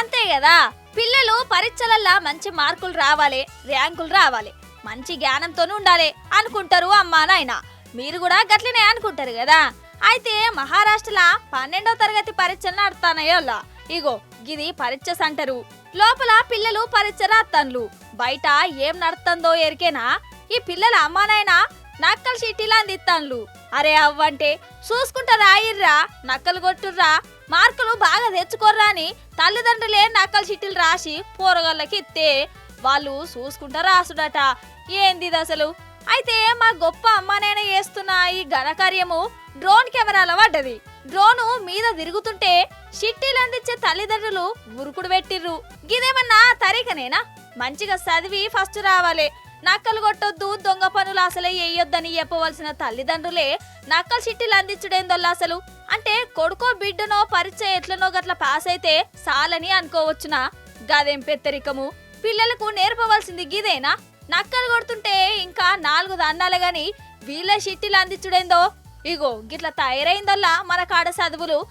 అంతే కదా. పిల్లలు పరీక్షలల్లా మంచి మార్కులు రావాలి, ర్యాంకులు రావాలి, మంచి జ్ఞానంతో ఉండాలి అనుకుంటారు అమ్మా నాయన. మీరు కూడా గట్లనే అనుకుంటారు కదా. అయితే మహారాష్ట్రలో 12వ తరగతి పరీక్షలు నడుతున్నాయోలా. ఇగో గిది పరీక్ష సెంటరు. లోపల పిల్లలు పరీక్ష రాస్తాన్లు. బయట ఏం నడుతుందో ఎరికేనా? ఈ పిల్లల అమ్మా నాయన నక్కలు చీటీలు అందిస్తాన్లు. అరే అవ్వంటే చూసుకుంటా రాయిర్రా, నక్కలు కొట్టుర్రా, మార్కులు బాగా తెచ్చుకోర్రా అని తల్లిదండ్రులే నక్కలు చీటీలు రాసి పోరగాళ్ళకి ఇస్తే వాళ్ళు చూసుకుంటా రాసుడట. ఏంది అసలు? అయితే మా గొప్ప అమ్మానైనా చేస్తున్న ఈ ఘనకార్యము డ్రోన్ కెమెరాల పడ్డది. డ్రోను మీద తిరుగుతుంటే చిట్టీలు అందించే తల్లిదండ్రులు ఉరుకుడు పెట్టిర్రు. గిదేమన్నా తరీకనేనా? మంచిగా చదివి ఫస్ట్ రావాలి, నక్కలు కొట్టొద్దు, దొంగ పనులు అసలే వేయొద్దని చెప్పవలసిన తల్లిదండ్రులే నక్కలు చిట్టీలు అందించుడేందోల్లా అసలు. అంటే కొడుకో బిడ్డనో పరీక్ష ఎట్లనో గట్ల పాస్ అయితే చాలని అనుకోవచ్చునా? గదేం పెత్తరికము? పిల్లలకు నేర్పవలసింది గిదేనా? నక్కలు కొడుతుంటే ఇంకా 4 దండాలే గాని వీళ్ళ చిట్టీలు అందించుడేందో. ఇగో గిట్ల తయారైందల్లా మన కాడ చదువులు